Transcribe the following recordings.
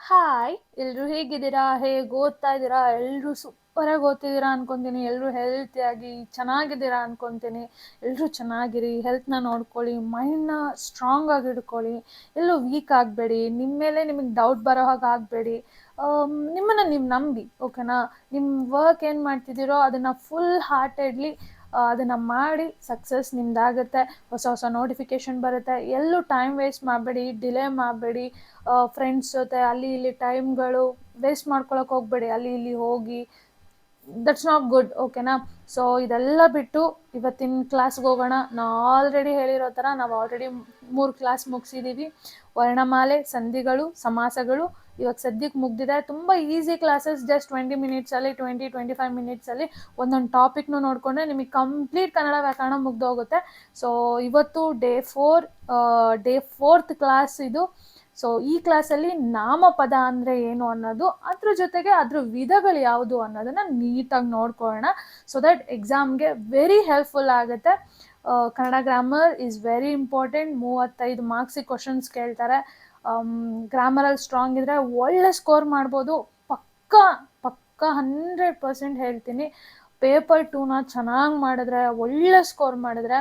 Hi, ಎಲ್ರು ಹೇಗಿದ್ದೀರಾ? ಹೇಗೆ ಓದ್ತಾ ಇದ್ದೀರಾ? ಎಲ್ರು ಸೂಪರಾಗಿ ಓದ್ತಿದ್ದೀರಾ ಅನ್ಕೊಂತೀನಿ. ಎಲ್ರು ಹೆಲ್ತಿಯಾಗಿ ಚೆನ್ನಾಗಿದ್ದೀರಾ ಅನ್ಕೊಂತೀನಿ. ಎಲ್ರು ಚೆನ್ನಾಗಿರಿ, ಹೆಲ್ತ್ನ ನೋಡ್ಕೊಳ್ಳಿ, ಮೈಂಡ್ನ ಸ್ಟ್ರಾಂಗ್ ಆಗಿ ಇಟ್ಕೊಳ್ಳಿ, ಎಲ್ಲೂ ವೀಕ್ ಆಗಬೇಡಿ, ನಿಮ್ಮ ಮೇಲೆ ನಿಮಗೆ ಡೌಟ್ ಬರೋ ಹಾಗೆ ಆಗಬೇಡಿ. ನಿಮ್ಮನ್ನು ನೀವು ನಂಬಿ, ಓಕೆನಾ? ನಿಮ್ಮ ವರ್ಕ್ ಏನು ಮಾಡ್ತಿದ್ದೀರೋ ಅದನ್ನು ಫುಲ್ ಹಾರ್ಟೆಡ್ಲಿ ಅದನ್ನು ಮಾಡಿ ಸಕ್ಸಸ್ ನಿಮ್ದಾಗುತ್ತೆ. ಹೊಸ ಹೊಸ ನೋಟಿಫಿಕೇಷನ್ ಬರುತ್ತೆ. ಎಲ್ಲೂ ಟೈಮ್ ವೇಸ್ಟ್ ಮಾಡಬೇಡಿ, ಡಿಲೇ ಮಾಡಬೇಡಿ. ಫ್ರೆಂಡ್ಸ್ ಜೊತೆ ಅಲ್ಲಿ ಇಲ್ಲಿ ಟೈಮ್ಗಳು ವೇಸ್ಟ್ ಮಾಡ್ಕೊಳಕ್ಕೆ ಹೋಗಬೇಡಿ. ಅಲ್ಲಿ ಇಲ್ಲಿ ಹೋಗಿ ದಟ್ಸ್ ನಾಟ್ ಗುಡ್, ಓಕೆನಾ? ಸೊ ಇದೆಲ್ಲ ಬಿಟ್ಟು ಇವತ್ತಿನ ಕ್ಲಾಸ್ಗೆ ಹೋಗೋಣ. ನಾವು ಆಲ್ರೆಡಿ ಹೇಳಿರೋ ಥರ ನಾವು ಆಲ್ರೆಡಿ 3 ಕ್ಲಾಸ್ ಮುಗಿಸಿದ್ದೀವಿ. ವರ್ಣಮಾಲೆ, ಸಂಧಿಗಳು, ಸಮಾಸಗಳು ಇವಾಗ ಸದ್ಯಕ್ಕೆ ಮುಗ್ದಿದೆ. ತುಂಬ ಈಸಿ ಕ್ಲಾಸಸ್, ಜಸ್ಟ್ 20 ಮಿನಿಟ್ಸಲ್ಲಿ 25 ಮಿನಿಟ್ಸಲ್ಲಿ ಒಂದೊಂದು ಟಾಪಿಕ್ನು ನೋಡಿಕೊಂಡ್ರೆ ನಿಮಗೆ ಕಂಪ್ಲೀಟ್ ಕನ್ನಡ ವ್ಯಾಕರಣ ಮುಗ್ದೋಗುತ್ತೆ. ಸೊ ಇವತ್ತು ಡೇ 4th ಕ್ಲಾಸ್ ಇದು. ಸೊ ಈ ಕ್ಲಾಸಲ್ಲಿ ನಾಮಪದ ಅಂದರೆ ಏನು ಅನ್ನೋದು, ಅದ್ರ ಜೊತೆಗೆ ಅದ್ರ ವಿಧಗಳು ಯಾವುದು ಅನ್ನೋದನ್ನು ನೀಟಾಗಿ ನೋಡ್ಕೊಳ್ಳೋಣ. ಸೊ ದಟ್ ಎಕ್ಸಾಮ್ಗೆ ವೆರಿ ಹೆಲ್ಪ್ಫುಲ್ ಆಗುತ್ತೆ. Kannada grammar is very important. 35 ಮಾರ್ಕ್ಸಿಗೆ ಕ್ವಶನ್ಸ್ ಕೇಳ್ತಾರೆ. ಗ್ರಾಮರಲ್ಲಿ ಸ್ಟ್ರಾಂಗ್ ಇದ್ದರೆ ಒಳ್ಳೆ ಸ್ಕೋರ್ ಮಾಡ್ಬೋದು. ಪಕ್ಕ 100% ಹೇಳ್ತೀನಿ. ಪೇಪರ್ 2ನ ಚೆನ್ನಾಗಿ ಮಾಡಿದ್ರೆ, ಒಳ್ಳೆ ಸ್ಕೋರ್ ಮಾಡಿದ್ರೆ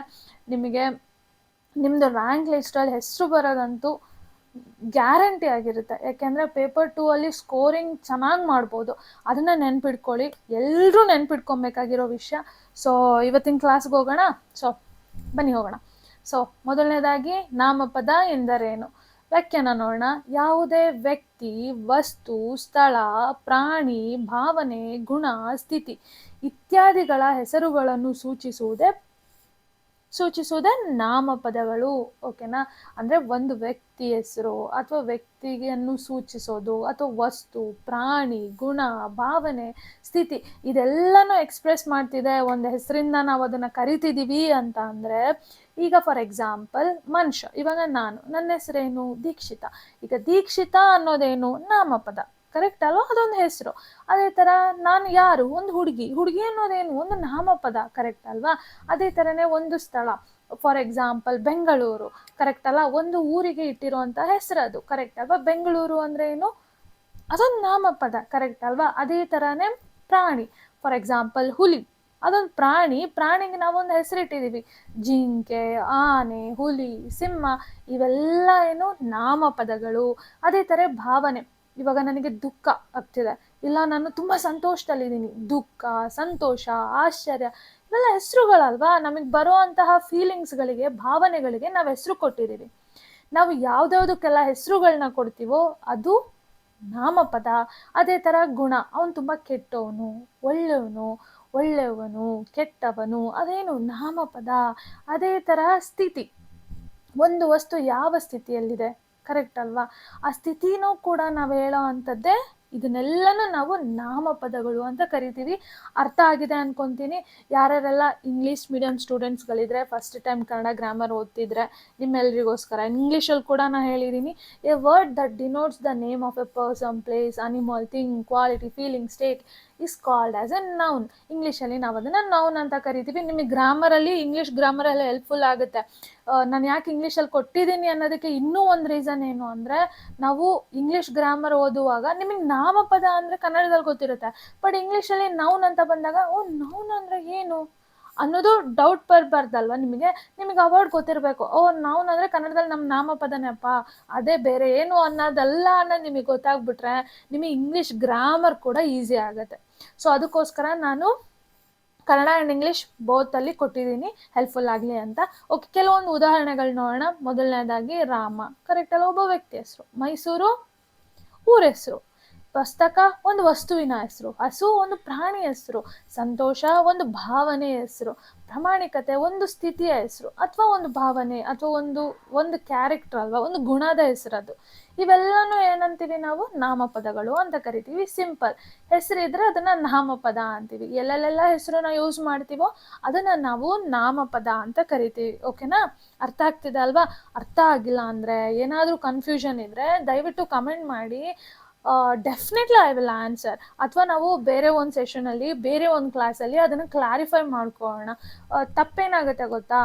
ನಿಮಗೆ ನಿಮ್ಮದು ರ್ಯಾಂಕ್ ಲಿಸ್ಟಲ್ಲಿ ಹೆಸರು ಬರೋದಂತೂ ಗ್ಯಾರಂಟಿ ಆಗಿರುತ್ತೆ. ಯಾಕೆಂದರೆ ಪೇಪರ್ 2 ಅಲ್ಲಿ ಸ್ಕೋರಿಂಗ್ ಚೆನ್ನಾಗಿ ಮಾಡ್ಬೋದು. ಅದನ್ನು ನೆನ್ಪಿಟ್ಕೊಳ್ಳಿ, ಎಲ್ಲರೂ ನೆನ್ಪಿಟ್ಕೊಬೇಕಾಗಿರೋ ವಿಷಯ. ಸೊ ಇವತ್ತಿನ ಕ್ಲಾಸ್ಗೆ ಹೋಗೋಣ. ಸೊ ಬನ್ನಿ ಹೋಗೋಣ. ಸೊ ಮೊದಲನೇದಾಗಿ ನಾಮಪದ ಎಂದರೇನು? ವ್ಯಾಖ್ಯಾನ ನೋಡೋಣ. ಯಾವುದೇ ವ್ಯಕ್ತಿ, ವಸ್ತು, ಸ್ಥಳ, ಪ್ರಾಣಿ, ಭಾವನೆ, ಗುಣ, ಸ್ಥಿತಿ ಇತ್ಯಾದಿಗಳ ಹೆಸರುಗಳನ್ನು ಸೂಚಿಸುವುದೇ ನಾಮಪದಗಳು, ಓಕೆನಾ? ಅಂದರೆ ಒಂದು ವ್ಯಕ್ತಿ ಹೆಸರು ಅಥವಾ ವ್ಯಕ್ತಿಯನ್ನು ಸೂಚಿಸೋದು, ಅಥವಾ ವಸ್ತು, ಪ್ರಾಣಿ, ಗುಣ, ಭಾವನೆ, ಸ್ಥಿತಿ ಇದೆಲ್ಲನೂ ಎಕ್ಸ್ಪ್ರೆಸ್ ಮಾಡ್ತಿದೆ ಒಂದು ಹೆಸರಿಂದ ನಾವು ಅದನ್ನು ಕರಿತಿದ್ದೀವಿ ಅಂತ ಅಂದರೆ, ಈಗ ಫಾರ್ ಎಕ್ಸಾಂಪಲ್ ಮನುಷ್ಯ, ಇವಾಗ ನನ್ನ ಹೆಸರೇನು? ದೀಕ್ಷಿತ. ಈಗ ದೀಕ್ಷಿತ ಅನ್ನೋದೇನು? ನಾಮಪದ, ಕರೆಕ್ಟ್ ಅಲ್ವಾ? ಅದೊಂದು ಹೆಸರು. ಅದೇ ಥರ ನಾನು ಯಾರು? ಒಂದು ಹುಡುಗಿ ಅನ್ನೋದೇನು? ಒಂದು ನಾಮಪದ, ಕರೆಕ್ಟ್ ಅಲ್ವಾ? ಅದೇ ಥರನೇ ಒಂದು ಸ್ಥಳ, ಫಾರ್ ಎಕ್ಸಾಂಪಲ್ ಬೆಂಗಳೂರು, ಕರೆಕ್ಟ್ ಅಲ್ಲ? ಒಂದು ಊರಿಗೆ ಇಟ್ಟಿರುವಂಥ ಹೆಸರು ಅದು, ಕರೆಕ್ಟ್ ಅಲ್ವಾ? ಬೆಂಗಳೂರು ಅಂದರೆ ಏನು? ಅದೊಂದು ನಾಮಪದ, ಕರೆಕ್ಟ್ ಅಲ್ವಾ? ಅದೇ ಥರನೇ ಪ್ರಾಣಿ, ಫಾರ್ ಎಕ್ಸಾಂಪಲ್ ಹುಲಿ, ಅದೊಂದು ಪ್ರಾಣಿಗೆ ನಾವೊಂದು ಹೆಸರಿಟ್ಟಿದ್ದೀವಿ. ಜಿಂಕೆ, ಆನೆ, ಹುಲಿ, ಸಿಂಹ ಇವೆಲ್ಲ ಏನು? ನಾಮಪದಗಳು. ಅದೇ ಥರ ಭಾವನೆ, ಇವಾಗ ನನಗೆ ದುಃಖ ಆಗ್ತಿದೆ, ಇಲ್ಲ ನಾನು ತುಂಬ ಸಂತೋಷದಲ್ಲಿದ್ದೀನಿ. ದುಃಖ, ಸಂತೋಷ, ಆಶ್ಚರ್ಯ ಇವೆಲ್ಲ ಹೆಸರುಗಳಲ್ವಾ? ನಮಗೆ ಬರೋ ಅಂತಹ ಫೀಲಿಂಗ್ಸ್ಗಳಿಗೆ, ಭಾವನೆಗಳಿಗೆ ನಾವು ಹೆಸರು ಕೊಟ್ಟಿದ್ದೀವಿ. ನಾವು ಯಾವುದ್ಯಾವುದಕ್ಕೆಲ್ಲ ಹೆಸರುಗಳನ್ನ ಕೊಡ್ತೀವೋ ಅದು ನಾಮಪದ. ಅದೇ ಥರ ಗುಣ, ಅವನು ತುಂಬ ಕೆಟ್ಟವನು, ಒಳ್ಳೆಯವನು, ಕೆಟ್ಟವನು, ಅದೇನು? ನಾಮಪದ. ಅದೇ ಥರ ಸ್ಥಿತಿ, ಒಂದು ವಸ್ತು ಯಾವ ಸ್ಥಿತಿಯಲ್ಲಿದೆ, ಕರೆಕ್ಟ್ ಅಲ್ವಾ? ಆ ಸ್ಥಿತಿನೂ ಕೂಡ ನಾವು ಹೇಳೋ ಅಂಥದ್ದೇ. ಇದನ್ನೆಲ್ಲನೂ ನಾವು ನಾಮಪದಗಳು ಅಂತ ಕರಿತೀವಿ. ಅರ್ಥ ಆಗಿದೆ ಅನ್ಕೊತೀನಿ. ಯಾರ್ಯಾರೆಲ್ಲ ಇಂಗ್ಲೀಷ್ ಮೀಡಿಯಂ ಸ್ಟೂಡೆಂಟ್ಸ್ಗಳಿದ್ರೆ, ಫಸ್ಟ್ ಟೈಮ್ ಕನ್ನಡ ಗ್ರಾಮರ್ ಓದ್ತಿದ್ರೆ ನಿಮ್ಮೆಲ್ರಿಗೋಸ್ಕರ ಇಂಗ್ಲೀಷಲ್ಲಿ ಕೂಡ ನಾನು ಹೇಳಿದ್ದೀನಿ. A word that denotes the name of a person, place, animal, thing, quality, feeling, state is called as a noun. ಇಂಗ್ಲೀಷಲ್ಲಿ ನಾವು ಅದನ್ನು ನೌನ್ ಅಂತ ಕರಿತೀವಿ. ನಿಮಗೆ ಗ್ರಾಮರಲ್ಲಿ, ಇಂಗ್ಲೀಷ್ ಗ್ರಾಮರಲ್ಲಿ ಹೆಲ್ಪ್ಫುಲ್ ಆಗುತ್ತೆ. ನಾನು ಯಾಕೆ ಇಂಗ್ಲೀಷಲ್ಲಿ ಕೊಟ್ಟಿದ್ದೀನಿ ಅನ್ನೋದಕ್ಕೆ ಇನ್ನೂ ಒಂದು ರೀಸನ್ ಏನು ಅಂದರೆ, ನಾವು ಇಂಗ್ಲೀಷ್ ಗ್ರಾಮರ್ ಓದುವಾಗ ನಿಮಗೆ ನಾಮಪದ ಅಂದರೆ ಕನ್ನಡದಲ್ಲಿ ಗೊತ್ತಿರುತ್ತೆ, ಬಟ್ ಇಂಗ್ಲೀಷಲ್ಲಿ ನೌನ್ ಅಂತ ಬಂದಾಗ ನೌನ್ ಅಂದರೆ ಏನು ಅನ್ನೋದು ಡೌಟ್ ಬರಬಾರ್ದಲ್ವ ನಿಮಗೆ ಅವಾರ್ಡ್ ಗೊತ್ತಿರಬೇಕು. ನೌನ್ ಅಂದರೆ ಕನ್ನಡದಲ್ಲಿ ನಮ್ಮ ನಾಮಪದನೇಪ್ಪ, ಅದೇ ಬೇರೆ ಏನು ಅನ್ನೋದಲ್ಲ ಅನ್ನೋದು ನಿಮಗೆ ಗೊತ್ತಾಗ್ಬಿಟ್ರೆ ನಿಮಗೆ ಇಂಗ್ಲೀಷ್ ಗ್ರಾಮರ್ ಕೂಡ ಈಸಿ ಆಗುತ್ತೆ. ಸೊ ಅದಕ್ಕೋಸ್ಕರ ನಾನು ಕನ್ನಡ ಆ್ಯಂಡ್ ಇಂಗ್ಲೀಷ್ ಬೋತಲ್ಲಿ ಕೊಟ್ಟಿದ್ದೀನಿ, ಹೆಲ್ಪ್ಫುಲ್ ಆಗಲಿ ಅಂತ. ಓಕೆ, ಕೆಲವೊಂದು ಉದಾಹರಣೆಗಳು ನೋಡೋಣ. ಮೊದಲನೇದಾಗಿ ರಾಮ, ಕರೆಕ್ಟ್ ಅಲ್ಲ? ಒಬ್ಬ ವ್ಯಕ್ತಿ ಹೆಸರು. ಮೈಸೂರು ಊರ ಹೆಸರು. ಪುಸ್ತಕ ಒಂದು ವಸ್ತುವಿನ ಹೆಸರು. ಹಸು ಒಂದು ಪ್ರಾಣಿ ಹೆಸರು. ಸಂತೋಷ ಒಂದು ಭಾವನೆ ಹೆಸರು. ಪ್ರಾಮಾಣಿಕತೆ ಒಂದು ಸ್ಥಿತಿಯ ಹೆಸರು, ಅಥವಾ ಒಂದು ಭಾವನೆ, ಅಥವಾ ಒಂದು ಕ್ಯಾರೆಕ್ಟರ್ ಅಲ್ವಾ, ಒಂದು ಗುಣದ ಹೆಸರು ಅದು. ಇವೆಲ್ಲನೂ ಏನಂತೀವಿ ನಾವು? ನಾಮಪದಗಳು ಅಂತ ಕರಿತೀವಿ. ಸಿಂಪಲ್ ಹೆಸರಿದ್ರೆ ಅದನ್ನು ನಾಮಪದ ಅಂತೀವಿ. ಎಲ್ಲೆಲ್ಲೆಲ್ಲ ಹೆಸರನ್ನ ಯೂಸ್ ಮಾಡ್ತೀವೋ ಅದನ್ನು ನಾವು ನಾಮಪದ ಅಂತ ಕರಿತೀವಿ. ಓಕೆನಾ? ಅರ್ಥ ಆಗ್ತಿದೆ ಅಲ್ವಾ? ಅರ್ಥ ಆಗಿಲ್ಲ ಅಂದರೆ, ಏನಾದರೂ ಕನ್ಫ್ಯೂಷನ್ ಇದ್ದರೆ ದಯವಿಟ್ಟು ಕಮೆಂಟ್ ಮಾಡಿ. Definitely I will answer. ಅಥವಾ ನಾವು ಬೇರೆ ಒಂದು ಸೆಷನಲ್ಲಿ, ಬೇರೆ ಒಂದು ಕ್ಲಾಸಲ್ಲಿ ಅದನ್ನು ಕ್ಲಾರಿಫೈ ಮಾಡ್ಕೊಳ್ಳೋಣ. ತಪ್ಪೇನಾಗುತ್ತೆ ಗೊತ್ತಾ?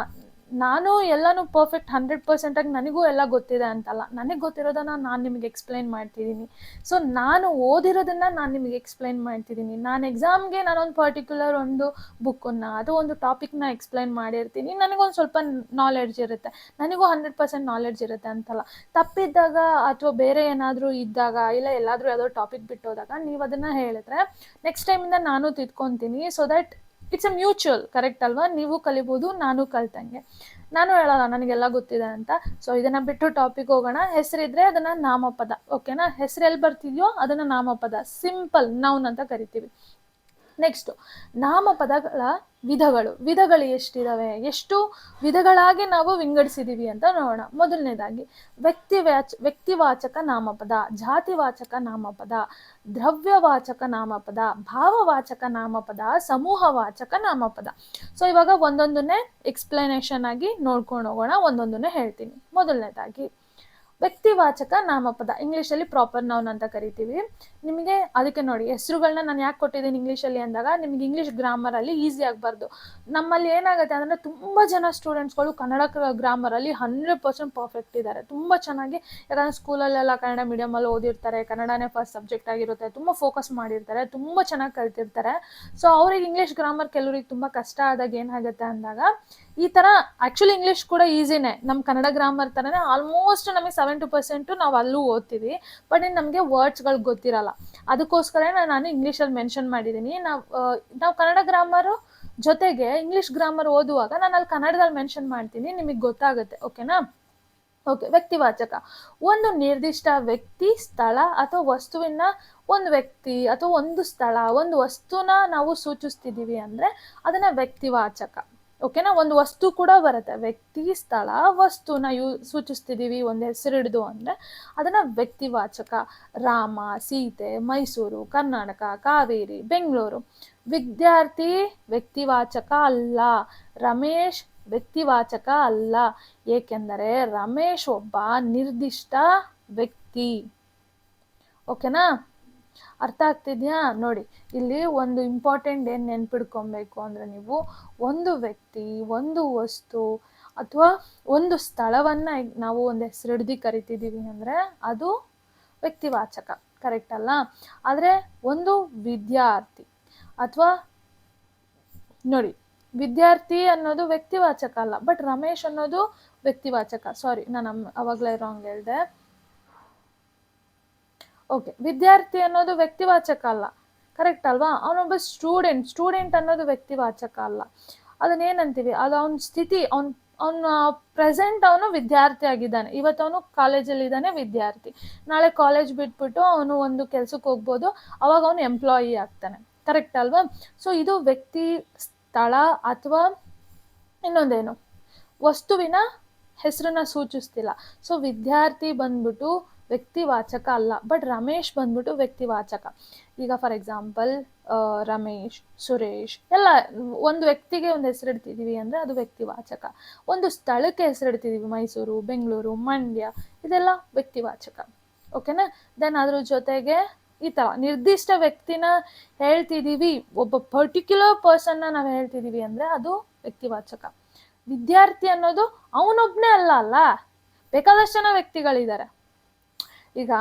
ನಾನು ಎಲ್ಲಾನು ಪರ್ಫೆಕ್ಟ್ 100% ಆಗಿ ನನಗೂ ಎಲ್ಲ ಗೊತ್ತಿದೆ ಅಂತಲ್ಲ, ನನಗೆ ಗೊತ್ತಿರೋದನ್ನ ನಾನು ನಿಮಗೆ ಎಕ್ಸ್ಪ್ಲೈನ್ ಮಾಡ್ತಿದ್ದೀನಿ. ಸೊ ನಾನು ಓದಿರೋದನ್ನ ನಾನು ನಿಮಗೆ ಎಕ್ಸ್ಪ್ಲೈನ್ ಮಾಡ್ತಿದ್ದೀನಿ. ನಾನು ಎಕ್ಸಾಮ್ಗೆ ನಾನೊಂದು ಪರ್ಟಿಕ್ಯುಲರ್ ಒಂದು ಬುಕ್ಕನ್ನು ಅಥವಾ ಒಂದು ಟಾಪಿಕ್ನ ಎಕ್ಸ್ಪ್ಲೈನ್ ಮಾಡಿರ್ತೀನಿ, ನನಗೊಂದು ಸ್ವಲ್ಪ ನಾಲೆಡ್ಜ್ ಇರುತ್ತೆ, ನನಗೂ 100% ನಾಲೆಡ್ಜ್ ಇರುತ್ತೆ ಅಂತಲ್ಲ. ತಪ್ಪಿದ್ದಾಗ ಅಥವಾ ಬೇರೆ ಏನಾದರೂ ಇದ್ದಾಗ, ಇಲ್ಲ ಎಲ್ಲಾದರೂ ಯಾವುದೋ ಟಾಪಿಕ್ ಬಿಟ್ಟೋದಾಗ ನೀವು ಅದನ್ನು ಹೇಳಿದ್ರೆ ನೆಕ್ಸ್ಟ್ ಟೈಮಿಂದ ನಾನು ತಿದ್ಕೊತೀನಿ. So that it's a mutual, correct ಅಲ್ವಾ? ನೀವು ಕಲಿಬೋದು, ನಾನು ಕಲ್ತಂಗೆ. ನಾನು ಹೇಳಲ್ಲ ನನಗೆಲ್ಲ ಗೊತ್ತಿದೆ ಅಂತ. ಸೊ ಇದನ್ನು ಬಿಟ್ಟು ಟಾಪಿಕ್ ಹೋಗೋಣ. ಹೆಸರಿದ್ರೆ ಅದನ್ನು ನಾಮಪದ, ಓಕೆನಾ? ಹೆಸರು ಎಲ್ಲಿ ಬರ್ತಿದೆಯೋ ಅದನ್ನು ನಾಮಪದ, ಸಿಂಪಲ್ ನೌನ್ ಅಂತ ಕರಿತೀವಿ. ನೆಕ್ಸ್ಟು ನಾಮಪದಗಳ ವಿಧಗಳು ಎಷ್ಟಿದಾವೆ, ಎಷ್ಟು ವಿಧಗಳಾಗಿ ನಾವು ವಿಂಗಡಿಸಿದ್ದೀವಿ ಅಂತ ನೋಡೋಣ. ಮೊದಲನೇದಾಗಿ ವ್ಯಕ್ತಿವಾಚಕ ನಾಮಪದ, ಜಾತಿವಾಚಕ ನಾಮಪದ, ದ್ರವ್ಯವಾಚಕ ನಾಮಪದ, ಭಾವವಾಚಕ ನಾಮಪದ, ಸಮೂಹವಾಚಕ ನಾಮಪದ. ಸೊ ಇವಾಗ ಒಂದೊಂದನ್ನೇ ಎಕ್ಸ್ಪ್ಲನೇಷನ್ ಆಗಿ ನೋಡ್ಕೊಂಡು ಹೋಗೋಣ, ಒಂದೊಂದನ್ನೇ ಹೇಳ್ತೀನಿ. ಮೊದಲನೇದಾಗಿ ವ್ಯಕ್ತಿವಾಚಕ ನಾಮಪದ, ಇಂಗ್ಲೀಷಲ್ಲಿ ಪ್ರಾಪರ್ ನೌನ್ ಅಂತ ಕರಿತೀವಿ. ನಿಮಗೆ ಅದಕ್ಕೆ ನೋಡಿ, ಹೆಸರುಗಳನ್ನ ನಾನು ಯಾಕೆ ಕೊಟ್ಟಿದ್ದೀನಿ ಇಂಗ್ಲೀಷಲ್ಲಿ ಅಂದಾಗ ನಿಮಗೆ ಇಂಗ್ಲೀಷ್ ಗ್ರಾಮರಲ್ಲಿ ಈಸಿ ಆಗಬಾರ್ದು. ನಮ್ಮಲ್ಲಿ ಏನಾಗುತ್ತೆ ಅಂದರೆ ತುಂಬ ಜನ ಸ್ಟೂಡೆಂಟ್ಸ್ಗಳು ಕನ್ನಡ ಗ್ರಾಮರಲ್ಲಿ 100% ಪರ್ಫೆಕ್ಟ್ ಇದ್ದಾರೆ, ತುಂಬ ಚೆನ್ನಾಗಿ. ಯಾಕಂದರೆ ಸ್ಕೂಲಲ್ಲೆಲ್ಲ ಕನ್ನಡ ಮೀಡಿಯಮಲ್ಲಿ ಓದಿರ್ತಾರೆ, ಕನ್ನಡನೇ ಫಸ್ಟ್ ಸಬ್ಜೆಕ್ಟ್ ಆಗಿರುತ್ತೆ, ತುಂಬ ಫೋಕಸ್ ಮಾಡಿರ್ತಾರೆ, ತುಂಬ ಚೆನ್ನಾಗಿ ಕಲ್ತಿರ್ತಾರೆ. ಸೊ ಅವ್ರಿಗೆ ಇಂಗ್ಲೀಷ್ ಗ್ರಾಮರ್ ಕೆಲವ್ರಿಗೆ ತುಂಬ ಕಷ್ಟ ಆದಾಗ ಏನಾಗುತ್ತೆ ಅಂದಾಗ ಈ ಥರ, ಆ್ಯಕ್ಚುಲಿ ಇಂಗ್ಲೀಷ್ ಕೂಡ ಈಸಿನೇ, ನಮ್ಮ ಕನ್ನಡ ಗ್ರಾಮರ್ ಥರನೇ ಆಲ್ಮೋಸ್ಟ್ ನಮಗೆ 70% ನಾವು ಅಲ್ಲೂ ಓದ್ತೀವಿ. ಬಟ್ ಇನ್ನು ನಮಗೆ ವರ್ಡ್ಸ್ಗಳು ಗೊತ್ತಿರಲ್ಲ. ಅದಕ್ಕೋಸ್ಕರ ನಾನು ಇಂಗ್ಲೀಷಲ್ಲಿ ಮೆನ್ಷನ್ ಮಾಡಿದ್ದೀನಿ. ನಾವು ಕನ್ನಡ ಗ್ರಾಮರು ಜೊತೆಗೆ ಇಂಗ್ಲೀಷ್ ಗ್ರಾಮರ್ ಓದುವಾಗ ನಾನು ಅಲ್ಲಿ ಕನ್ನಡದಲ್ಲಿ ಮೆನ್ಷನ್ ಮಾಡ್ತೀನಿ, ನಿಮಗೆ ಗೊತ್ತಾಗುತ್ತೆ, ಓಕೆನಾ? ಓಕೆ. ವ್ಯಕ್ತಿವಾಚಕ, ಒಂದು ನಿರ್ದಿಷ್ಟ ವ್ಯಕ್ತಿ, ಸ್ಥಳ ಅಥವಾ ವಸ್ತುವಿನ, ಒಂದು ವ್ಯಕ್ತಿ ಅಥವಾ ಒಂದು ಸ್ಥಳ, ಒಂದು ವಸ್ತುನ ನಾವು ಸೂಚಿಸ್ತಿದ್ದೀವಿ ಅಂದರೆ ಅದನ್ನು ವ್ಯಕ್ತಿವಾಚಕ, ಓಕೆನಾ? ಒಂದು ವಸ್ತು ಕೂಡ ಬರುತ್ತೆ, ವ್ಯಕ್ತಿ, ಸ್ಥಳ, ವಸ್ತುನ ಸೂಚಿಸ್ತಿದ್ದೀವಿ ಒಂದು ಹೆಸರು ಹಿಡಿದು ಅಂದರೆ ಅದನ್ನು ವ್ಯಕ್ತಿವಾಚಕ. ರಾಮ, ಸೀತೆ, ಮೈಸೂರು, ಕರ್ನಾಟಕ, ಕಾವೇರಿ, ಬೆಂಗಳೂರು. ವಿದ್ಯಾರ್ಥಿ ವ್ಯಕ್ತಿವಾಚಕ ಅಲ್ಲ, ರಮೇಶ್ ವ್ಯಕ್ತಿವಾಚಕ ಅಲ್ಲ, ಏಕೆಂದರೆ ರಮೇಶ್ ಒಬ್ಬ ನಿರ್ದಿಷ್ಟ ವ್ಯಕ್ತಿ, ಓಕೆನಾ? ಅರ್ಥ ಆಗ್ತಿದ್ಯಾ? ನೋಡಿ, ಇಲ್ಲಿ ಒಂದು ಇಂಪಾರ್ಟೆಂಟ್ ಏನು ನೆನ್ಪಿಡ್ಕೊಬೇಕು ಅಂದರೆ, ನೀವು ಒಂದು ವ್ಯಕ್ತಿ, ಒಂದು ವಸ್ತು ಅಥವಾ ಒಂದು ಸ್ಥಳವನ್ನು ನಾವು ಒಂದು ಹೆಸರು ಹಿಡ್ದು ಕರಿತಿದ್ದೀವಿ ಅಂದರೆ ಅದು ವ್ಯಕ್ತಿವಾಚಕ, ಕರೆಕ್ಟ್ ಅಲ್ಲ? ಆದರೆ ಒಂದು ವಿದ್ಯಾರ್ಥಿ ಅಥವಾ ನೋಡಿ, ವಿದ್ಯಾರ್ಥಿ ಅನ್ನೋದು ವ್ಯಕ್ತಿವಾಚಕ ಅಲ್ಲ, ಬಟ್ ರಮೇಶ್ ಅನ್ನೋದು ವ್ಯಕ್ತಿವಾಚಕ. ಸಾರಿ, ನಾನು ಅವಾಗಲೇ ರಾಂಗ್ ಹೇಳಿದೆ. ಓಕೆ, ವಿದ್ಯಾರ್ಥಿ ಅನ್ನೋದು ವ್ಯಕ್ತಿವಾಚಕ ಅಲ್ಲ, ಕರೆಕ್ಟ್ ಅಲ್ವಾ? ಅವನೊಬ್ಬ ಸ್ಟೂಡೆಂಟ್ ಅನ್ನೋದು ವ್ಯಕ್ತಿವಾಚಕ ಅಲ್ಲ. ಅದನ್ನೇನಂತೀವಿ, ಅದು ಅವನ ಸ್ಥಿತಿ, ಅವನ ಪ್ರೆಸೆಂಟ್ ಅವನು ವಿದ್ಯಾರ್ಥಿ ಆಗಿದ್ದಾನೆ, ಇವತ್ತು ಅವನು ಕಾಲೇಜಲ್ಲಿದ್ದಾನೆ, ವಿದ್ಯಾರ್ಥಿ. ನಾಳೆ ಕಾಲೇಜ್ ಬಿಟ್ಬಿಟ್ಟು ಅವನು ಒಂದು ಕೆಲ್ಸಕ್ಕೆ ಹೋಗ್ಬೋದು, ಅವಾಗ ಅವನು ಎಂಪ್ಲಾಯಿ ಆಗ್ತಾನೆ, ಕರೆಕ್ಟ್ ಅಲ್ವಾ? ಸೊ ಇದು ವ್ಯಕ್ತಿ, ಸ್ಥಳ ಅಥವಾ ಇನ್ನೊಂದೇನು ವಸ್ತುವಿನ ಹೆಸರನ್ನ ಸೂಚಿಸ್ತಿಲ್ಲ. ಸೊ ವಿದ್ಯಾರ್ಥಿ ಬಂದ್ಬಿಟ್ಟು ವ್ಯಕ್ತಿವಾಚಕ ಅಲ್ಲ, ಬಟ್ ರಮೇಶ್ ಬಂದ್ಬಿಟ್ಟು ವ್ಯಕ್ತಿವಾಚಕ. ಈಗ ಫಾರ್ ಎಕ್ಸಾಂಪಲ್ ರಮೇಶ್, ಸುರೇಶ್ ಎಲ್ಲ ಒಂದು ವ್ಯಕ್ತಿಗೆ ಒಂದು ಹೆಸರಿಡ್ತಿದ್ದೀವಿ ಅಂದರೆ ಅದು ವ್ಯಕ್ತಿವಾಚಕ. ಒಂದು ಸ್ಥಳಕ್ಕೆ ಹೆಸರಿಡ್ತಿದ್ದೀವಿ, ಮೈಸೂರು, ಬೆಂಗಳೂರು, ಮಂಡ್ಯ, ಇದೆಲ್ಲ ವ್ಯಕ್ತಿವಾಚಕ, ಓಕೆನಾ? ದೆನ್ ಅದ್ರ ಜೊತೆಗೆ ಈ ಥರ ನಿರ್ದಿಷ್ಟ ವ್ಯಕ್ತಿನ ಹೇಳ್ತಿದ್ದೀವಿ, ಒಬ್ಬ ಪರ್ಟಿಕ್ಯುಲರ್ ಪರ್ಸನ್ನ ನಾವು ಹೇಳ್ತಿದ್ದೀವಿ ಅಂದರೆ ಅದು ವ್ಯಕ್ತಿವಾಚಕ. ವಿದ್ಯಾರ್ಥಿ ಅನ್ನೋದು ಅವನೊಬ್ಬನೇ ಅಲ್ಲ, ಬೇಕಾದಷ್ಟು ಜನ ವ್ಯಕ್ತಿಗಳಿದ್ದಾರೆ. ಈಗ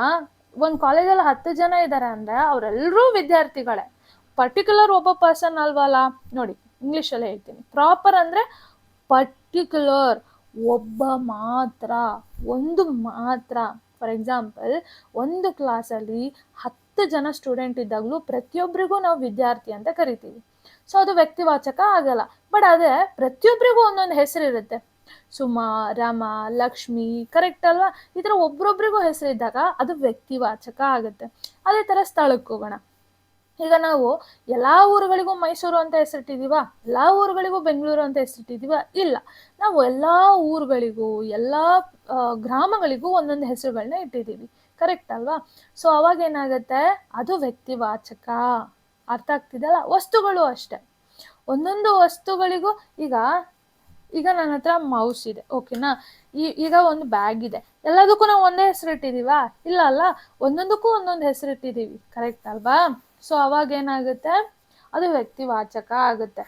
ಒಂದು ಕಾಲೇಜಲ್ಲಿ 10 ಜನ ಇದ್ದಾರೆ ಅಂದರೆ ಅವರೆಲ್ಲರೂ ವಿದ್ಯಾರ್ಥಿಗಳೇ, ಪರ್ಟಿಕ್ಯುಲರ್ ಒಬ್ಬ ಪರ್ಸನ್ ಅಲ್ವಲ್ಲ. ನೋಡಿ, ಇಂಗ್ಲೀಷಲ್ಲೇ ಹೇಳ್ತೀನಿ, ಪ್ರಾಪರ್ ಅಂದರೆ ಪರ್ಟಿಕ್ಯುಲರ್, ಒಬ್ಬ ಮಾತ್ರ, ಒಂದು ಮಾತ್ರ. ಫಾರ್ ಎಕ್ಸಾಂಪಲ್, ಒಂದು ಕ್ಲಾಸಲ್ಲಿ 10 ಜನ ಸ್ಟೂಡೆಂಟ್ ಇದ್ದಾಗಲೂ ಪ್ರತಿಯೊಬ್ಬರಿಗೂ ನಾವು ವಿದ್ಯಾರ್ಥಿ ಅಂತ ಕರಿತೀವಿ. ಸೊ ಅದು ವ್ಯಕ್ತಿವಾಚಕ ಆಗಲ್ಲ. ಬಟ್ ಅದೇ ಪ್ರತಿಯೊಬ್ಬರಿಗೂ ಒಂದೊಂದು ಹೆಸರಿರುತ್ತೆ, ಸುಮಾ, ರಮ, ಲಕ್ಷ್ಮಿ, ಕರೆಕ್ಟ್ ಅಲ್ವಾ? ಈ ಥರ ಒಬ್ರೊಬ್ರಿಗೂ ಹೆಸರಿದ್ದಾಗ ಅದು ವ್ಯಕ್ತಿವಾಚಕ ಆಗುತ್ತೆ. ಅದೇ ಥರ ಸ್ಥಳಕ್ಕೆ ಹೋಗೋಣ. ಈಗ ನಾವು ಎಲ್ಲ ಊರುಗಳಿಗೂ ಮೈಸೂರು ಅಂತ ಹೆಸರಿಟ್ಟಿದ್ದೀವ, ಎಲ್ಲ ಊರುಗಳಿಗೂ ಬೆಂಗಳೂರು ಅಂತ ಹೆಸರಿಟ್ಟಿದ್ದೀವ? ಇಲ್ಲ, ನಾವು ಎಲ್ಲ ಊರುಗಳಿಗೂ, ಎಲ್ಲ ಗ್ರಾಮಗಳಿಗೂ ಒಂದೊಂದು ಹೆಸರುಗಳನ್ನ ಇಟ್ಟಿದ್ದೀವಿ, ಕರೆಕ್ಟ್ ಅಲ್ವಾ? ಸೊ ಅವಾಗ ಏನಾಗುತ್ತೆ, ಅದು ವ್ಯಕ್ತಿವಾಚಕ. ಅರ್ಥ ಆಗ್ತಿದೆಯಲ್ಲ? ವಸ್ತುಗಳು ಅಷ್ಟೆ, ಒಂದೊಂದು ವಸ್ತುಗಳಿಗೂ ಈಗ ನನ್ನ ಹತ್ರ ಮೌಸ್ ಇದೆ, ಓಕೆನಾ? ಈಗ ಒಂದು ಬ್ಯಾಗ್ ಇದೆ, ಎಲ್ಲದಕ್ಕೂ ನಾವು ಒಂದೇ ಹೆಸರಿಟ್ಟಿದ್ದೀವ? ಇಲ್ಲ ಅಲ್ಲ, ಒಂದೊಂದಕ್ಕೂ ಒಂದೊಂದು ಹೆಸರಿಟ್ಟಿದ್ದೀವಿ, ಕರೆಕ್ಟ್ ಅಲ್ವಾ? ಸೊ ಅವಾಗ ಏನಾಗುತ್ತೆ, ಅದು ವ್ಯಕ್ತಿವಾಚಕ ಆಗುತ್ತೆ.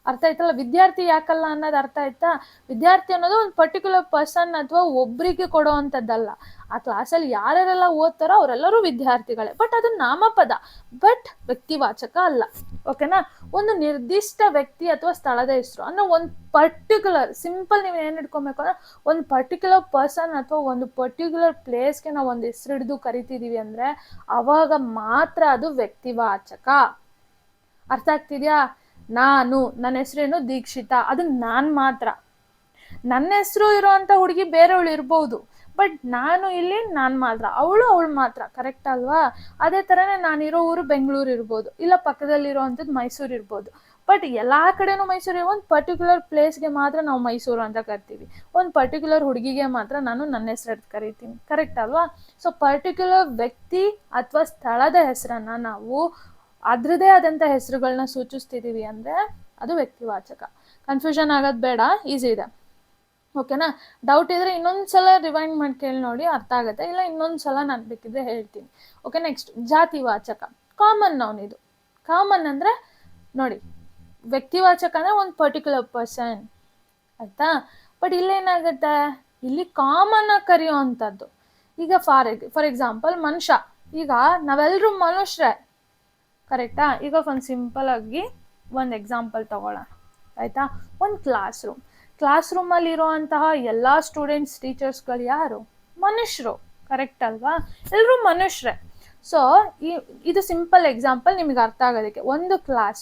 ಅರ್ಥ ಆಯ್ತಲ್ಲ? ವಿದ್ಯಾರ್ಥಿ ಯಾಕಲ್ಲ ಅನ್ನೋದು ಅರ್ಥ ಆಯ್ತಾ? ವಿದ್ಯಾರ್ಥಿ ಅನ್ನೋದು ಒಂದು ಪರ್ಟಿಕ್ಯುಲರ್ ಪರ್ಸನ್ ಅಥವಾ ಒಬ್ರಿಗೆ ಕೊಡೋ ಅಂಥದ್ದಲ್ಲ. ಆ ಕ್ಲಾಸಲ್ಲಿ ಯಾರ್ಯಾರೆಲ್ಲ ಓದ್ತಾರೋ ಅವರೆಲ್ಲರೂ ವಿದ್ಯಾರ್ಥಿಗಳೇ. ಬಟ್ ಅದು ನಾಮಪದ, ಬಟ್ ವ್ಯಕ್ತಿವಾಚಕ ಅಲ್ಲ. ಓಕೆನಾ? ಒಂದು ನಿರ್ದಿಷ್ಟ ವ್ಯಕ್ತಿ ಅಥವಾ ಸ್ಥಳದ ಹೆಸರು ಅಂದ್ರೆ ಒಂದು ಪರ್ಟಿಕ್ಯುಲರ್, ಸಿಂಪಲ್ ನೀವು ಏನು ಇಟ್ಕೊಬೇಕು ಅಂದ್ರೆ ಒಂದು ಪರ್ಟಿಕ್ಯುಲರ್ ಪರ್ಸನ್ ಅಥವಾ ಒಂದು ಪರ್ಟಿಕ್ಯುಲರ್ ಪ್ಲೇಸ್ಗೆ ನಾವು ಒಂದು ಹೆಸರು ಹಿಡಿದು ಕರಿತಿದೀವಿ ಅಂದ್ರೆ ಅವಾಗ ಮಾತ್ರ ಅದು ವ್ಯಕ್ತಿವಾಚಕ. ಅರ್ಥ ಆಗ್ತಿದ್ಯಾ? ನನ್ನ ಹೆಸರೇನು ದೀಕ್ಷಿತಾ, ಅದು ನಾನು ಮಾತ್ರ. ನನ್ನ ಹೆಸರು ಇರೋಂಥ ಹುಡುಗಿ ಬೇರೆಯವಳು ಇರ್ಬೋದು, ಬಟ್ ನಾನು ಇಲ್ಲಿ ನಾನು ಮಾತ್ರ, ಅವಳು ಮಾತ್ರ. ಕರೆಕ್ಟ್ ಅಲ್ವಾ? ಅದೇ ಥರನೇ ನಾನಿರೋ ಊರು ಬೆಂಗಳೂರು ಇರ್ಬೋದು, ಇಲ್ಲ ಪಕ್ಕದಲ್ಲಿರೋವಂಥದ್ದು ಮೈಸೂರು ಇರ್ಬೋದು. ಬಟ್ ಎಲ್ಲ ಕಡೆನೂ ಮೈಸೂರು, ಒಂದು ಪರ್ಟಿಕ್ಯುಲರ್ ಪ್ಲೇಸ್ಗೆ ಮಾತ್ರ ನಾವು ಮೈಸೂರು ಅಂತ ಕರಿತೀವಿ. ಒಂದು ಪರ್ಟಿಕ್ಯುಲರ್ ಹುಡುಗಿಗೆ ಮಾತ್ರ ನಾನು ನನ್ನ ಹೆಸರು ಕರಿತೀನಿ. ಕರೆಕ್ಟ್ ಅಲ್ವಾ? ಸೊ ಪರ್ಟಿಕ್ಯುಲರ್ ವ್ಯಕ್ತಿ ಅಥವಾ ಸ್ಥಳದ ಹೆಸರನ್ನು ನಾವು ಅದರದೇ ಆದಂಥ ಹೆಸರುಗಳನ್ನ ಸೂಚಿಸ್ತಿದ್ದೀವಿ ಅಂದರೆ ಅದು ವ್ಯಕ್ತಿವಾಚಕ. ಕನ್ಫ್ಯೂಷನ್ ಆಗೋದು ಬೇಡ, ಈಸಿ ಇದೆ. ಓಕೆನಾ? ಡೌಟ್ ಇದ್ರೆ ಇನ್ನೊಂದ್ಸಲ ರಿವೈಂಡ್ ಮಾಡಿ ಕೇಳಿ ನೋಡಿ, ಅರ್ಥ ಆಗುತ್ತೆ. ಇಲ್ಲ ಇನ್ನೊಂದ್ಸಲ ನಾನು ಬೇಕಿದ್ರೆ ಹೇಳ್ತೀನಿ. ಓಕೆ, ನೆಕ್ಸ್ಟ್ ಜಾತಿವಾಚಕ. Common noun. ಇದು ಕಾಮನ್ ಅಂದರೆ ನೋಡಿ, ವ್ಯಕ್ತಿವಾಚಕ ಅಂದರೆ ಒಂದು ಪರ್ಟಿಕ್ಯುಲರ್ ಪರ್ಸನ್, ಆಯಿತಾ? ಬಟ್ ಇಲ್ಲೇನಾಗುತ್ತೆ, ಇಲ್ಲಿ ಕಾಮನ್ ಆಗಿ ಕರೆಯೋ ಅಂಥದ್ದು. ಈಗ ಫಾರ್ ಎಕ್ಸಾಂಪಲ್ ಮನುಷ್ಯ. ಈಗ ನಾವೆಲ್ಲರೂ ಮನುಷ್ಯರೇ, ಕರೆಕ್ಟಾ? ಈಗ ಒಂದು ಸಿಂಪಲ್ ಆಗಿ ಒಂದು ಎಕ್ಸಾಂಪಲ್ ತಗೊಳ್ಳೋಣ, ಆಯಿತಾ? ಒಂದು ಕ್ಲಾಸ್ ರೂಮಲ್ಲಿ ಇರೋವಂತಹ ಎಲ್ಲ ಸ್ಟೂಡೆಂಟ್ಸ್, ಟೀಚರ್ಸ್ಗಳು ಯಾರು? ಮನುಷ್ಯರು. ಕರೆಕ್ಟ್ ಅಲ್ವಾ? ಎಲ್ಲರೂ ಮನುಷ್ಯರೇ. ಸೊ ಇದು ಸಿಂಪಲ್ ಎಕ್ಸಾಂಪಲ್ ನಿಮಗೆ ಅರ್ಥ ಆಗೋದಕ್ಕೆ. ಒಂದು ಕ್ಲಾಸ್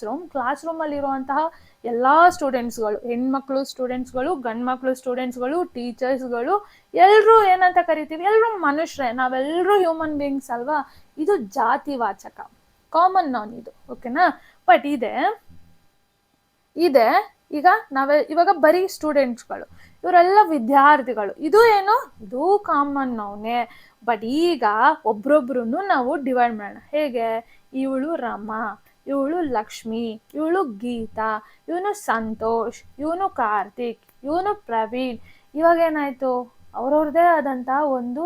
ರೂಮಲ್ಲಿ ಇರುವಂತಹ ಎಲ್ಲ ಸ್ಟೂಡೆಂಟ್ಸ್ಗಳು, ಹೆಣ್ಮಕ್ಳು ಸ್ಟೂಡೆಂಟ್ಸ್ಗಳು, ಗಂಡು ಮಕ್ಕಳು ಸ್ಟೂಡೆಂಟ್ಸ್ಗಳು, ಟೀಚರ್ಸ್ಗಳು, ಎಲ್ಲರೂ ಏನಂತ ಕರಿತೀವಿ? ಎಲ್ಲರೂ ಮನುಷ್ಯರೇ, ನಾವೆಲ್ಲರೂ ಹ್ಯೂಮನ್ ಬೀಯಿಂಗ್ಸ್ ಅಲ್ವಾ? ಇದು ಜಾತಿವಾಚಕ, ಕಾಮನ್ ನೌನ್ ಇದು. ಓಕೆನಾ? ಬಟ್ ಇದೆ ಈಗ ಇವಾಗ ಬರೀ ಸ್ಟೂಡೆಂಟ್ಸ್ಗಳು, ಇವರೆಲ್ಲ ವಿದ್ಯಾರ್ಥಿಗಳು, ಇದು ಏನು? ಇದು ಕಾಮನ್ ನೌನೇ. ಬಟ್ ಈಗ ಒಬ್ರೊಬ್ರು ನಾವು ಡಿವೈಡ್ ಮಾಡೋಣ. ಹೇಗೆ? ಇವಳು ರಮಾ, ಇವಳು ಲಕ್ಷ್ಮಿ, ಇವಳು ಗೀತಾ, ಇವನು ಸಂತೋಷ್, ಇವನು ಕಾರ್ತಿಕ್, ಇವನು ಪ್ರವೀಣ್. ಇವಾಗ ಏನಾಯಿತು? ಅವ್ರವ್ರದ್ದೇ ಆದಂಥ ಒಂದು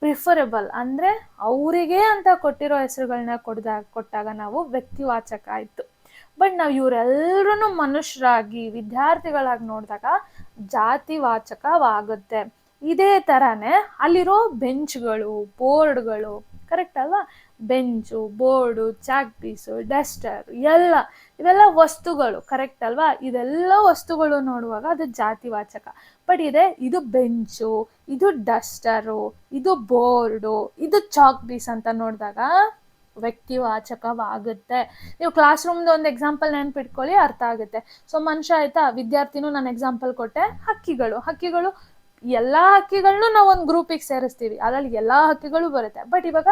ಪ್ರಿಫರಬಲ್ ಅಂದರೆ ಅವರಿಗೆ ಅಂತ ಕೊಟ್ಟಿರೋ ಹೆಸರುಗಳನ್ನ ಕೊಟ್ಟಾಗ ನಾವು ವ್ಯಕ್ತಿವಾಚಕ ಆಯಿತು. ಬಟ್ ನಾವು ಇವರೆಲ್ಲರೂ ಮನುಷ್ಯರಾಗಿ ವಿದ್ಯಾರ್ಥಿಗಳಾಗಿ ನೋಡಿದಾಗ ಜಾತಿವಾಚಕವಾಗುತ್ತೆ. ಇದೇ ಥರನೇ ಅಲ್ಲಿರೋ ಬೆಂಚ್ಗಳು, ಬೋರ್ಡ್ಗಳು, ಕರೆಕ್ಟ್ ಅಲ್ವಾ? Bench, board, chalk piece, Duster ಇವೆಲ್ಲ ವಸ್ತುಗಳು, ಕರೆಕ್ಟ್ ಅಲ್ವಾ? ಇದೆಲ್ಲ ವಸ್ತುಗಳು ನೋಡುವಾಗ ಅದು ಜಾತಿವಾಚಕ. ಬಟ್ ಇದು ಬೆಂಚು, ಇದು ಡಸ್ಟರು, ಇದು ಬೋರ್ಡು, ಇದು ಚಾಕ್ ಪೀಸ್ ಅಂತ ನೋಡಿದಾಗ ವ್ಯಕ್ತಿವಾಚಕವಾಗುತ್ತೆ. ನೀವು ಕ್ಲಾಸ್ ರೂಮ್ದು ಒಂದು ಎಕ್ಸಾಂಪಲ್ ನೆನ್ಪಿಟ್ಕೊಳ್ಳಿ, ಅರ್ಥ ಆಗುತ್ತೆ. ಸೊ ಮನುಷ್ಯ ಆಯಿತಾ, ವಿದ್ಯಾರ್ಥಿನೂ ನಾನು ಎಕ್ಸಾಂಪಲ್ ಕೊಟ್ಟೆ. ಹಕ್ಕಿಗಳು ಎಲ್ಲ ಹಕ್ಕಿಗಳನ್ನೂ ನಾವು ಒಂದು ಗ್ರೂಪಿಗೆ ಸೇರಿಸ್ತೀವಿ, ಅದರಲ್ಲಿ ಎಲ್ಲ ಹಕ್ಕಿಗಳು ಬರುತ್ತೆ. ಬಟ್ ಇವಾಗ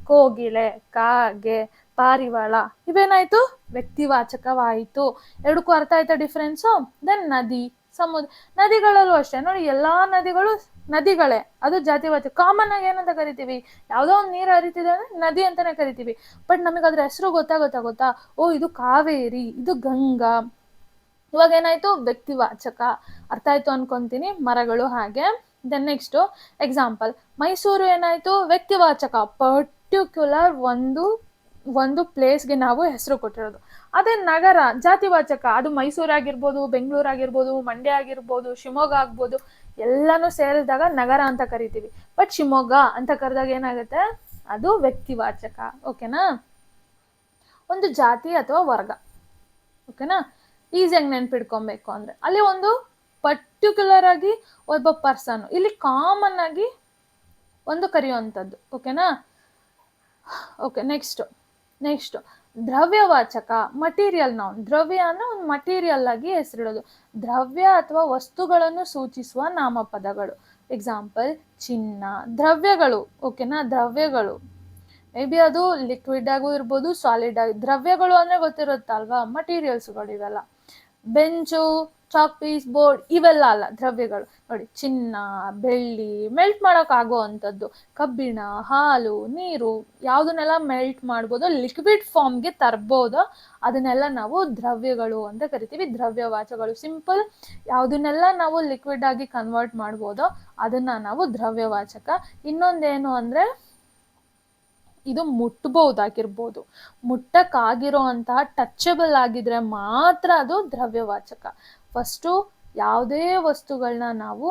ಕೋಗಿಲೆ, ಕಾಗೆ, ಪಾರಿವಾಳ ಇವೇನಾಯಿತು? ವ್ಯಕ್ತಿವಾಚಕವಾಯಿತು. ಎರಡಕ್ಕೂ ಅರ್ಥ ಆಯ್ತಾ ಡಿಫ್ರೆನ್ಸು? ದೆನ್ ನದಿ, ಸಮುದ್ರ, ನದಿಗಳಲ್ಲೂ ಅಷ್ಟೇ ನೋಡಿ, ಎಲ್ಲ ನದಿಗಳೇ, ಅದು ಜಾತಿವಾಚಕ. ಕಾಮನ್ ಆಗಿ ಏನಂತ ಕರಿತೀವಿ? ಯಾವುದೋ ಒಂದು ನೀರು ಹರಿತಿದೆ ಅಂದರೆ ನದಿ ಅಂತಲೇ ಕರಿತೀವಿ. ಬಟ್ ನಮಗೆ ಅದ್ರ ಹೆಸರು ಗೊತ್ತಾ? ಓ ಇದು ಕಾವೇರಿ, ಇದು ಗಂಗಾ. ಇವಾಗ ಏನಾಯಿತು? ವ್ಯಕ್ತಿವಾಚಕ. ಅರ್ಥ ಆಯಿತು ಅನ್ಕೊತೀನಿ. ಮರಗಳು ಹಾಗೆ. ದೆನ್ ನೆಕ್ಸ್ಟು ಎಕ್ಸಾಂಪಲ್, ಮೈಸೂರು ಏನಾಯಿತು? ವ್ಯಕ್ತಿವಾಚಕ, ಪರ್ಟಿಕ್ಯುಲರ್ ಒಂದು ಪ್ಲೇಸ್ಗೆ ನಾವು ಹೆಸರು ಕೊಟ್ಟಿರೋದು. ಅದೇ ನಗರ ಜಾತಿವಾಚಕ, ಅದು ಮೈಸೂರಾಗಿರ್ಬೋದು, ಬೆಂಗಳೂರಾಗಿರ್ಬೋದು, ಮಂಡ್ಯ ಆಗಿರ್ಬೋದು, ಶಿವಮೊಗ್ಗ ಆಗ್ಬೋದು, ಎಲ್ಲನೂ ಸೇರಿಸಿದಾಗ ನಗರ ಅಂತ ಕರಿತೀವಿ. ಬಟ್ ಶಿವಮೊಗ್ಗ ಅಂತ ಕರೆದಾಗ ಏನಾಗುತ್ತೆ? ಅದು ವ್ಯಕ್ತಿವಾಚಕ. ಓಕೆನಾ? ಒಂದು ಜಾತಿ ಅಥವಾ ವರ್ಗ. ಓಕೆನಾ? ಈಸಿಯಾಗಿ ನೆನ್ಪಿಡ್ಕೊಬೇಕು ಅಂದರೆ ಅಲ್ಲಿ ಒಂದು ಪರ್ಟಿಕ್ಯುಲರ್ ಆಗಿ ಒಬ್ಬ ಪರ್ಸನ್, ಇಲ್ಲಿ ಕಾಮನ್ ಆಗಿ ಒಂದು ಕರೆಯುವಂಥದ್ದು. ಓಕೆನಾ? ಓಕೆ, ನೆಕ್ಸ್ಟು ದ್ರವ್ಯವಾಚಕ, ಮಟೀರಿಯಲ್ ನೌನ್. ದ್ರವ್ಯ ಅಂದರೆ ಒಂದು ಮಟೀರಿಯಲ್ ಆಗಿ ಹೆಸರಿಡೋದು. ದ್ರವ್ಯ ಅಥವಾ ವಸ್ತುಗಳನ್ನು ಸೂಚಿಸುವ ನಾಮಪದಗಳು. ಎಕ್ಸಾಂಪಲ್ ಚಿನ್ನ, ದ್ರವ್ಯಗಳು. ಓಕೆನಾ? ದ್ರವ್ಯಗಳು ಮೇ ಬಿ ಅದು ಲಿಕ್ವಿಡ್ ಆಗೂ ಇರ್ಬೋದು, ಸಾಲಿಡ್ ಆಗಿ. ದ್ರವ್ಯಗಳು ಅಂದರೆ ಗೊತ್ತಿರುತ್ತಲ್ವಾ? ಮಟೀರಿಯಲ್ಸ್ಗಳು ಇವೆಲ್ಲ. ಬೆಂಚು, ಚಾಕ್ ಪೀಸ್, ಬೋರ್ಡ್ ಇವೆಲ್ಲ ಅಲ್ಲ ದ್ರವ್ಯಗಳು. ನೋಡಿ, ಚಿನ್ನ, ಬೆಳ್ಳಿ ಮೆಲ್ಟ್ ಮಾಡೋಕ್ಕಾಗೋ ಅಂಥದ್ದು, ಕಬ್ಬಿಣ, ಹಾಲು, ನೀರು, ಯಾವುದನ್ನೆಲ್ಲ ಮೆಲ್ಟ್ ಮಾಡ್ಬೋದೋ, ಲಿಕ್ವಿಡ್ ಫಾರ್ಮ್ಗೆ ತರ್ಬೋದೋ ಅದನ್ನೆಲ್ಲ ನಾವು ದ್ರವ್ಯಗಳು ಅಂತ ಕರಿತೀವಿ. ದ್ರವ್ಯವಾಚಕಗಳು ಸಿಂಪಲ್, ಯಾವುದನ್ನೆಲ್ಲ ನಾವು ಲಿಕ್ವಿಡ್ ಆಗಿ ಕನ್ವರ್ಟ್ ಮಾಡ್ಬೋದೋ ಅದನ್ನು ನಾವು ದ್ರವ್ಯವಾಚಕ. ಇನ್ನೊಂದೇನು ಅಂದರೆ ಇದು ಮುಟ್ಬಹುದಾಗಿರ್ಬೋದು. ಮುಟ್ಟಕ್ಕಾಗಿರೋ ಅಂತಹ ಟಚಬಲ್ ಆಗಿದ್ರೆ ಮಾತ್ರ ಅದು ದ್ರವ್ಯವಾಚಕ. ಫಸ್ಟು ಯಾವುದೇ ವಸ್ತುಗಳನ್ನ ನಾವು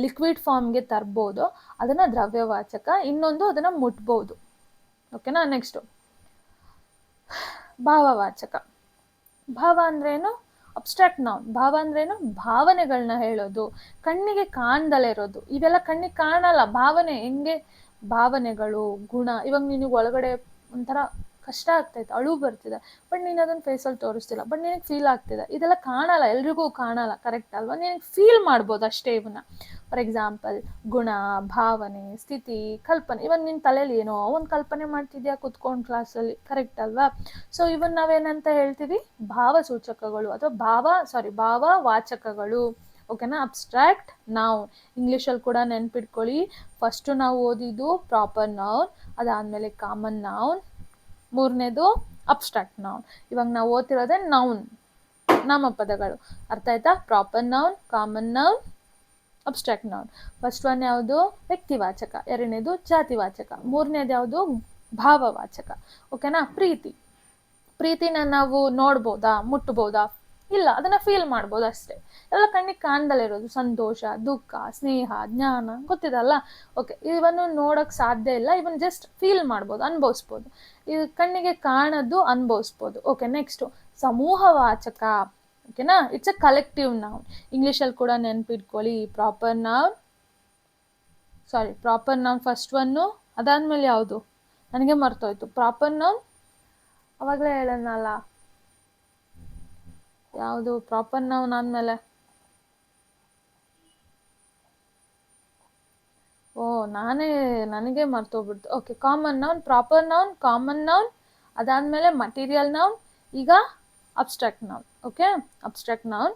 ಲಿಕ್ವಿಡ್ ಫಾರ್ಮ್ಗೆ ತರ್ಬೋದು, ಅದನ್ನ ದ್ರವ್ಯವಾಚಕ. ಇನ್ನೊಂದು ಅದನ್ನ ಮುಟ್ಬೋದು. ಓಕೆನಾ. ನೆಕ್ಸ್ಟು ಭಾವವಾಚಕ. ಭಾವ ಅಂದ್ರೇನು? Abstract noun. ಭಾವ ಅಂದ್ರೇನು? ಭಾವನೆಗಳನ್ನ ಹೇಳೋದು, ಕಣ್ಣಿಗೆ ಕಾಣ್ದಲೇ ಇರೋದು. ಇವೆಲ್ಲ ಕಣ್ಣಿಗೆ ಕಾಣಲ್ಲ. ಭಾವನೆ ಹೆಂಗೆ? ಭಾವನೆಗಳು, ಗುಣ. ಇವಾಗ ನಿನಗೆ ಒಳಗಡೆ ಒಂಥರ ಕಷ್ಟ ಆಗ್ತೈತೆ, ಅಳು ಬರ್ತಿದೆ, ಬಟ್ ನೀನು ಅದನ್ನ ಫೇಸಲ್ಲಿ ತೋರಿಸ್ತಿಲ್ಲ, ಬಟ್ ನಿನಗೆ ಫೀಲ್ ಆಗ್ತಿದೆ. ಇದೆಲ್ಲ ಕಾಣಲ್ಲ, ಎಲ್ರಿಗೂ ಕಾಣಲ್ಲ, ಕರೆಕ್ಟ್ ಅಲ್ವಾ? ನಿನಗೆ ಫೀಲ್ ಮಾಡ್ಬೋದು ಅಷ್ಟೇ ಇವನ್ನ. ಫಾರ್ ಎಕ್ಸಾಂಪಲ್ ಗುಣ, ಭಾವನೆ, ಸ್ಥಿತಿ, ಕಲ್ಪನೆ. ಇವನ್ ನಿನ್ನ ತಲೆಯಲ್ಲಿ ಏನೋ ಒಂದು ಕಲ್ಪನೆ ಮಾಡ್ತಿದ್ಯಾ ಕುತ್ಕೊಂಡು ಕ್ಲಾಸಲ್ಲಿ, ಕರೆಕ್ಟ್ ಅಲ್ವಾ? ಸೊ ಇವನ್ ನಾವೇನಂತ ಹೇಳ್ತೀವಿ? ಭಾವಸೂಚಕಗಳು ಅಥವಾ ಭಾವವಾಚಕಗಳು. ಓಕೆನಾ. Abstract noun. ಇಂಗ್ಲೀಷಲ್ಲಿ ಕೂಡ ನೆನ್ಪಿಟ್ಕೊಳ್ಳಿ. ಫಸ್ಟು ನಾವು ಓದಿದ್ದು ಪ್ರಾಪರ್ ನೌನ್, ಅದಾದಮೇಲೆ ಕಾಮನ್ ನೌನ್, ಮೂರನೇದು ಅಬ್ಸ್ಟ್ರಾಕ್ಟ್ ನೌನ್. ಇವಾಗ ನಾವು ಓದ್ತಿರೋದೇ ನೌನ್, ನಾಮಪದಗಳು. ಅರ್ಥ ಆಯ್ತಾ? Proper noun, common noun, abstract noun. First one ಯಾವುದು? ವ್ಯಕ್ತಿವಾಚಕ. ಎರಡನೇದು ಜಾತಿವಾಚಕ. ಮೂರನೇದು ಯಾವುದು? ಭಾವವಾಚಕ. ಓಕೆನಾ. ಪ್ರೀತಿನ ನಾವು ನೋಡ್ಬೋದಾ, ಮುಟ್ಬೋದಾ? ಇಲ್ಲ, ಅದನ್ನ ಫೀಲ್ ಮಾಡ್ಬೋದು ಅಷ್ಟೇ. ಎಲ್ಲ ಕಣ್ಣಿಗೆ ಕಾಣ್ದಲೇ ಇರೋದು. ಸಂತೋಷ, ದುಃಖ, ಸ್ನೇಹ, ಜ್ಞಾನ, ಗೊತ್ತಿದಲ್ಲ. ಓಕೆ, ಇವನ್ನು ನೋಡಕ್ ಸಾಧ್ಯ ಇಲ್ಲ, ಇವನ್ ಜಸ್ಟ್ ಫೀಲ್ ಮಾಡ್ಬೋದು, ಅನುಭವಿಸ್ಬೋದು. ಇದು ಕಣ್ಣಿಗೆ ಕಾಣದ್ದು ಅನುಭವಿಸ್ಬೋದು. ಓಕೆ. ನೆಕ್ಸ್ಟು ಸಮೂಹವಾಚಕ. ಓಕೆನಾ. It's a collective noun. ಇಂಗ್ಲೀಷಲ್ಲಿ ಕೂಡ ನೆನ್ಪಿಟ್ಕೊಳ್ಳಿ. ಪ್ರಾಪರ್ ನೌನ್ ಫಸ್ಟ್ ಒನ್ನು, ಅದಾದ್ಮೇಲೆ ಯಾವುದು ನನಗೆ ಮರ್ತೋಯ್ತು. ಪ್ರಾಪರ್ ನೌನ್ ಅವಾಗಲೇ ಹೇಳೋಣಲ್ಲ, ಯಾವುದು ಪ್ರಾಪರ್ ನೌನ್ ಆದಮೇಲೆ? ನನಗೆ ಮರ್ತೋಗ್ಬಿಡ್ತು. Okay. Common noun, proper noun, common noun, ಅದಾದಮೇಲೆ ಮಟೀರಿಯಲ್ ನೌನ್, ಈಗ abstract noun. Okay. Abstract noun.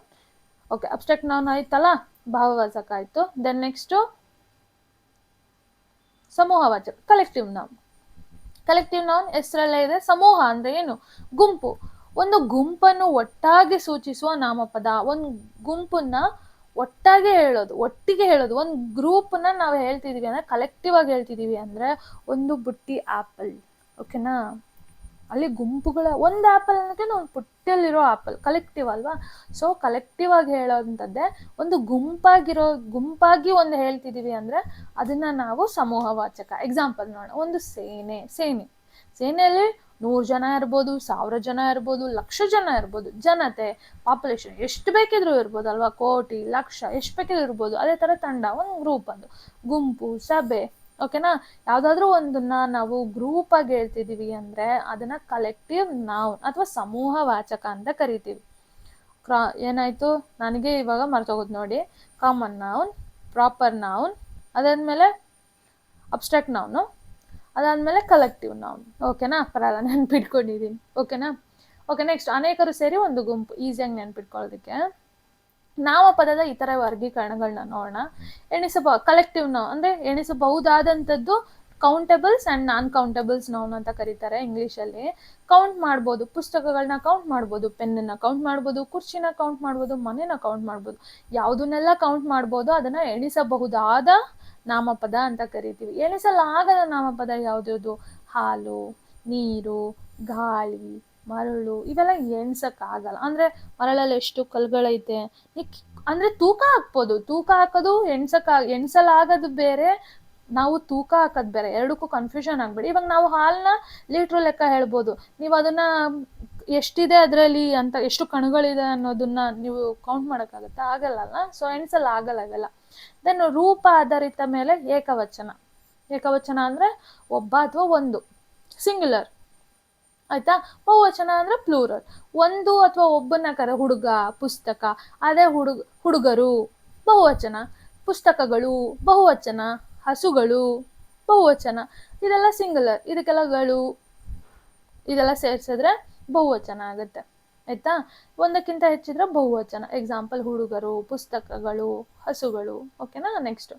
Okay. Abstract noun ಆಯ್ತಲ್ಲ, ಭಾವವಾಚಕ ಆಯಿತು. ದೆನ್ ನೆಕ್ಸ್ಟು ಸಮೂಹವಾಚಕ, ಕಲೆಕ್ಟಿವ್ ನೌನ್. ಕಲೆಕ್ಟಿವ್ ನೌನ್ ಹೆಸರಲ್ಲೇ ಇದೆ. ಸಮೂಹ ಅಂದರೆ ಏನು? ಗುಂಪು. ಒಂದು ಗುಂಪನ್ನು ಒಟ್ಟಾಗಿ ಸೂಚಿಸುವ ನಾಮಪದ. ಒಂದು ಗುಂಪನ್ನ ಒಟ್ಟಿಗೆ ಹೇಳೋದು. ಒಂದು ಗ್ರೂಪ್ನ ನಾವು ಹೇಳ್ತಿದೀವಿ ಅಂದರೆ, ಕಲೆಕ್ಟಿವ್ ಆಗಿ ಹೇಳ್ತಿದೀವಿ ಅಂದರೆ, ಒಂದು ಬುಟ್ಟಿ ಆ್ಯಪಲ್. ಓಕೆನಾ. ಅಲ್ಲಿ ಗುಂಪುಗಳ ಒಂದು ಆ್ಯಪಲ್ ಅನ್ನೋಕ್ಕೆ ಒಂದು ಪುಟ್ಟಿಯಲ್ಲಿರೋ ಆ್ಯಪಲ್, ಕಲೆಕ್ಟಿವ್ ಅಲ್ವಾ? ಸೊ ಕಲೆಕ್ಟಿವ್ ಆಗಿ ಹೇಳೋವಂಥದ್ದೇ. ಒಂದು ಗುಂಪಾಗಿ ಒಂದು ಹೇಳ್ತಿದೀವಿ ಅಂದರೆ ಅದನ್ನ ನಾವು ಸಮೂಹವಾಚಕ. ಎಕ್ಸಾಂಪಲ್ ನೋಡೋಣ. ಒಂದು ಸೇನೆಯಲ್ಲಿ 100 ಜನ ಇರ್ಬೋದು, 1000 ಜನ ಇರ್ಬೋದು, 1,00,000 ಜನ ಇರ್ಬೋದು. ಜನತೆ, ಪಾಪ್ಯುಲೇಷನ್ ಎಷ್ಟು ಬೇಕಿದ್ರೂ ಇರ್ಬೋದು ಅಲ್ವಾ? ಕೋಟಿ, ಲಕ್ಷ, ಎಷ್ಟು ಬೇಕಿದ್ರೂ ಇರ್ಬೋದು. ಅದೇ ಥರ ತಂಡ, ಒಂದು ಗ್ರೂಪ್, ಅದು ಗುಂಪು, ಸಭೆ. ಓಕೆನಾ. ಯಾವುದಾದ್ರೂ ಒಂದನ್ನ ನಾವು ಗ್ರೂಪ್ ಆಗಿ ಹೇಳ್ತಿದೀವಿ ಅಂದರೆ ಅದನ್ನ ಕಲೆಕ್ಟಿವ್ ನೌನ್ ಅಥವಾ ಸಮೂಹವಾಚಕ ಅಂತ ಕರಿತೀವಿ. ಏನಾಯ್ತು? ನನಗೆ ಇವಾಗ ಮರ್ತೋಗೋದು ನೋಡಿ. ಕಾಮನ್ ನೌನ್, ಪ್ರಾಪರ್ ನೌನ್, ಅದಾದ್ಮೇಲೆ ಅಬ್ಸ್ಟ್ರಾಕ್ಟ್ ನೌನು, ಅದಾದಮೇಲೆ ಕಲೆಕ್ಟಿವ್ ನೌನ್. ಓಕೆನಾ. ಪರಲ್ಲ, ನೆನ್ಪಿಟ್ಕೊಂಡಿದ್ದೀನಿ. ಓಕೆನಾ. ಓಕೆ. ನೆಕ್ಸ್ಟ್ ಅನೇಕರು ಸೇರಿ ಒಂದು ಗುಂಪು. ಈಸಿಯಾಗಿ ನೆನ್ಪಿಟ್ಕೊಳ್ಳೋದಕ್ಕೆ ನಾಮಪದದ ಇತರ ವರ್ಗೀಕರಣಗಳನ್ನ ನೋಡೋಣ. ಕಲೆಕ್ಟಿವ್ ನೌನ್ ಅಂದರೆ ಎಣಿಸಬಹುದಾದಂಥದ್ದು ಕೌಂಟಬಲ್ಸ್ ಆ್ಯಂಡ್ ನಾನ್ ಕೌಂಟಬಲ್ಸ್ ನೌನ್ ಅಂತ ಕರೀತಾರೆ ಇಂಗ್ಲೀಷಲ್ಲಿ. ಕೌಂಟ್ ಮಾಡ್ಬೋದು, ಪುಸ್ತಕಗಳನ್ನ ಕೌಂಟ್ ಮಾಡ್ಬೋದು, ಪೆನ್ನನ್ನು ಕೌಂಟ್ ಮಾಡ್ಬೋದು, ಕುರ್ಚಿನ ಕೌಂಟ್ ಮಾಡ್ಬೋದು, ಮನೆನ ಕೌಂಟ್ ಮಾಡ್ಬೋದು. ಯಾವುದನ್ನೆಲ್ಲ ಕೌಂಟ್ ಮಾಡ್ಬೋದು ಅದನ್ನು ಎಣಿಸಬಹುದಾದ ನಾಮಪದ ಅಂತ ಕರಿತೀವಿ. ಎಣಿಸಲಾಗದ ನಾಮಪದ ಯಾವ್ದು? ಹಾಲು, ನೀರು, ಗಾಳಿ, ಮರಳು. ಇವೆಲ್ಲ ಎಣ್ಸಕ್ಕಾಗಲ್ಲ. ಅಂದರೆ ಮರಳಲ್ಲಿ ಎಷ್ಟು ಕಲ್ಗಳೈತೆ ಅಂದರೆ ತೂಕ ಹಾಕ್ಬೋದು. ತೂಕ ಹಾಕೋದು ಎಣ್ಸಲಾಗದು ಬೇರೆ, ನಾವು ತೂಕ ಹಾಕೋದು ಬೇರೆ. ಎರಡಕ್ಕೂ ಕನ್ಫ್ಯೂಷನ್ ಆಗಬೇಡಿ. ಇವಾಗ ನಾವು ಹಾಲನ್ನ ಲೀಟ್ರು ಲೆಕ್ಕ ಹೇಳ್ಬೋದು. ನೀವು ಅದನ್ನ ಎಷ್ಟಿದೆ ಅದರಲ್ಲಿ ಅಂತ, ಎಷ್ಟು ಕಣಗಳಿದೆ ಅನ್ನೋದನ್ನ ನೀವು ಕೌಂಟ್ ಮಾಡೋಕ್ಕಾಗತ್ತಾ? ಆಗಲ್ಲ. ಸೊ ಎಣ್ಸಲಾಗಲ್ಲ ಇವೆಲ್ಲ. ದೆನ್ ರೂಪ ಆಧಾರಿತ ಮೇಲೆ ಏಕವಚನ ಅಂದರೆ ಒಬ್ಬ ಅಥವಾ ಒಂದು, ಸಿಂಗ್ಯುಲರ್. ಆಯ್ತಾ. ಬಹುವಚನ ಅಂದರೆ ಪ್ಲೂರಲ್. ಒಂದು ಅಥವಾ ಒಬ್ಬನ ಹುಡುಗ, ಪುಸ್ತಕ, ಅದೇ ಹುಡುಗರು, ಬಹುವಚನ. ಪುಸ್ತಕಗಳು ಬಹುವಚನ, ಹಸುಗಳು ಬಹುವಚನ. ಇದೆಲ್ಲ ಸಿಂಗ್ಯುಲರ್. ಇದೆಲ್ಲ ಸೇರಿಸಿದ್ರೆ ಬಹುವಚನ ಆಗುತ್ತೆ. ಆಯ್ತಾ. ಒಂದಕ್ಕಿಂತ ಹೆಚ್ಚಿದ್ರೆ ಬಹುವಚನ. ಎಕ್ಸಾಂಪಲ್ ಹುಡುಗರು, ಪುಸ್ತಕಗಳು, ಹಸುಗಳು. ಓಕೆನಾ. ನೆಕ್ಸ್ಟ್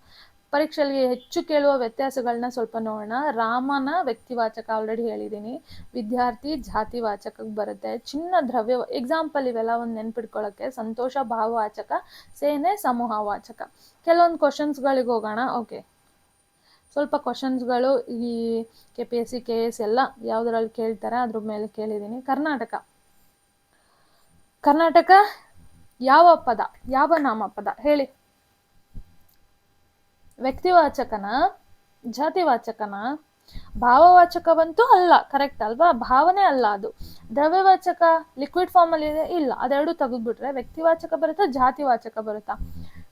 ಪರೀಕ್ಷೆಯಲ್ಲಿ ಹೆಚ್ಚು ಕೇಳುವ ವ್ಯತ್ಯಾಸಗಳನ್ನ ಸ್ವಲ್ಪ ನೋಡೋಣ. ರಾಮನ ವ್ಯಕ್ತಿವಾಚಕ ಆಲ್ರೆಡಿ ಹೇಳಿದ್ದೀನಿ. ವಿದ್ಯಾರ್ಥಿ ಜಾತಿವಾಚಕಕ್ಕೆ ಬರುತ್ತೆ. ಚಿನ್ನ ದ್ರವ್ಯ. ಎಕ್ಸಾಂಪಲ್ ಇವೆಲ್ಲ ಒಂದು ನೆನ್ಪಿಟ್ಕೊಳ್ಳೋಕ್ಕೆ. ಸಂತೋಷ ಭಾವವಾಚಕ, ಸೇನೆ ಸಮೂಹವಾಚಕ. ಕೆಲವೊಂದು ಕ್ವಶನ್ಸ್ಗಳಿಗೆ ಹೋಗೋಣ. ಓಕೆ. ಸ್ವಲ್ಪ ಕ್ವಶನ್ಸ್ಗಳು ಈ KPSC KS ಎಲ್ಲ ಯಾವುದರಲ್ಲಿ ಕೇಳ್ತಾರೆ ಅದ್ರ ಮೇಲೆ ಕೇಳಿದ್ದೀನಿ. ಕರ್ನಾಟಕ ಯಾವ ಪದ, ಯಾವ ನಾಮಪದ ಹೇಳಿ? ವ್ಯಕ್ತಿವಾಚಕನ, ಜಾತಿವಾಚಕನ? ಭಾವವಾಚಕವಂತೂ ಅಲ್ಲ, ಕರೆಕ್ಟ್ ಅಲ್ವಾ? ಭಾವನೆ ಅಲ್ಲ ಅದು. ದ್ರವ್ಯವಾಚಕ ಲಿಕ್ವಿಡ್ ಫಾರ್ಮ್ ಅಲ್ಲಿ ಇದೆ, ಇಲ್ಲ. ಅದೆರಡು ತೆಗೆದ್ಬಿಟ್ರೆ ವ್ಯಕ್ತಿವಾಚಕ ಬರುತ್ತಾ, ಜಾತಿವಾಚಕ ಬರುತ್ತಾ?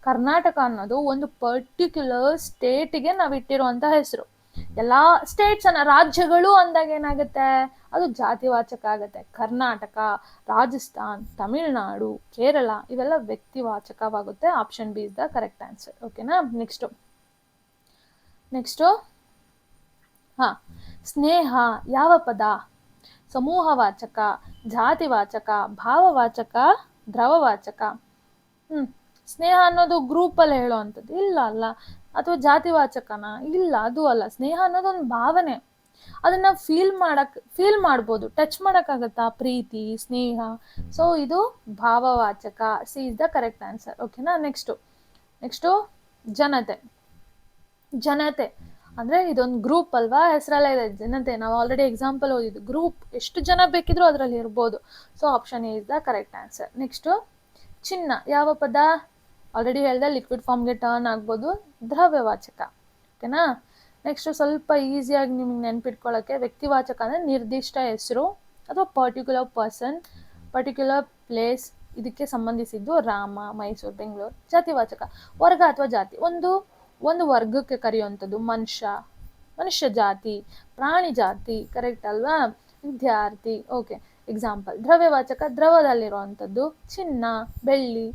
ಕರ್ನಾಟಕ ಅನ್ನೋದು ಒಂದು ಪರ್ಟಿಕ್ಯುಲರ್ ಸ್ಟೇಟಿಗೆ ನಾವು ಇಟ್ಟಿರುವಂತ ಹೆಸರು. ಎಲ್ಲಾ ಸ್ಟೇಟ್ಸ್ ಅನ್ನ, ರಾಜ್ಯಗಳು ಅಂದಾಗ ಏನಾಗುತ್ತೆ, ಅದು ಜಾತಿವಾಚಕ ಆಗುತ್ತೆ. ಕರ್ನಾಟಕ, ರಾಜಸ್ಥಾನ್, ತಮಿಳುನಾಡು, ಕೇರಳ ಇವೆಲ್ಲ ವ್ಯಕ್ತಿವಾಚಕವಾಗುತ್ತೆ. Option B is the correct answer. ಓಕೆನಾ? ನೆಕ್ಸ್ಟು ಸ್ನೇಹ ಯಾವ ಪದ? ಸಮೂಹವಾಚಕ, ಜಾತಿವಾಚಕ, ಭಾವವಾಚಕ, ದ್ರವವಾಚಕ? ಸ್ನೇಹ ಅನ್ನೋದು ಗ್ರೂಪ್ ಅಲ್ಲಿ ಹೇಳುವಂಥದ್ದು, ಇಲ್ಲ ಅಲ್ಲ. ಅಥವಾ ಜಾತಿವಾಚಕನ? ಇಲ್ಲ, ಅದು ಅಲ್ಲ. ಸ್ನೇಹ ಅನ್ನೋದು ಒಂದು ಭಾವನೆ, ಅದನ್ನ ಫೀಲ್ ಮಾಡ್ಬೋದು, ಟಚ್ ಮಾಡೋಕ್ಕಾಗತ್ತಾ? ಪ್ರೀತಿ, ಸ್ನೇಹ. ಸೊ ಇದು ಭಾವವಾಚಕ. C is the correct answer. ಓಕೆನಾ? ನೆಕ್ಸ್ಟು ಜನತೆ ಅಂದ್ರೆ ಇದೊಂದು ಗ್ರೂಪ್ ಅಲ್ವಾ, ಹೆಸರಲ್ಲೇ ಇದೆ ಜನತೆ. ನಾವು ಆಲ್ರೆಡಿ ಎಕ್ಸಾಂಪಲ್ ಓದಿದ್ದು. ಗ್ರೂಪ್ ಎಷ್ಟು ಜನ ಬೇಕಿದ್ರು ಅದರಲ್ಲಿ ಇರ್ಬೋದು. So option A is the correct answer. Next ಚಿನ್ನ ಯಾವ ಪದ? ಆಲ್ರೆಡಿ ಹೇಳಿದೆ, ಲಿಕ್ವಿಡ್ ಫಾರ್ಮ್ಗೆ ಟರ್ನ್ ಆಗ್ಬೋದು, ದ್ರವ್ಯವಾಚಕ. ಓಕೆನಾ? ನೆಕ್ಸ್ಟ್ ಸ್ವಲ್ಪ ಈಸಿಯಾಗಿ ನಿಮ್ಗೆ ನೆನ್ಪಿಟ್ಕೊಳ್ಳೋಕ್ಕೆ, ವ್ಯಕ್ತಿವಾಚಕ ಅಂದರೆ ನಿರ್ದಿಷ್ಟ ಹೆಸರು ಅಥವಾ ಪರ್ಟಿಕ್ಯುಲರ್ ಪರ್ಸನ್, ಪರ್ಟಿಕ್ಯುಲರ್ ಪ್ಲೇಸ್, ಇದಕ್ಕೆ ಸಂಬಂಧಿಸಿದ್ದು ರಾಮ, ಮೈಸೂರು, ಬೆಂಗಳೂರು. ಜಾತಿವಾಚಕ ವರ್ಗ ಅಥವಾ ಜಾತಿ, ಒಂದು ವರ್ಗಕ್ಕೆ ಕರೆಯುವಂಥದ್ದು. ಮನುಷ್ಯ ಜಾತಿ, ಪ್ರಾಣಿ ಜಾತಿ, ಕರೆಕ್ಟ್ ಅಲ್ವಾ? ವಿದ್ಯಾರ್ಥಿ. Okay, example. ದ್ರವ್ಯವಾಚಕ ದ್ರವದಲ್ಲಿರುವಂಥದ್ದು, ಚಿನ್ನ, ಬೆಳ್ಳಿ,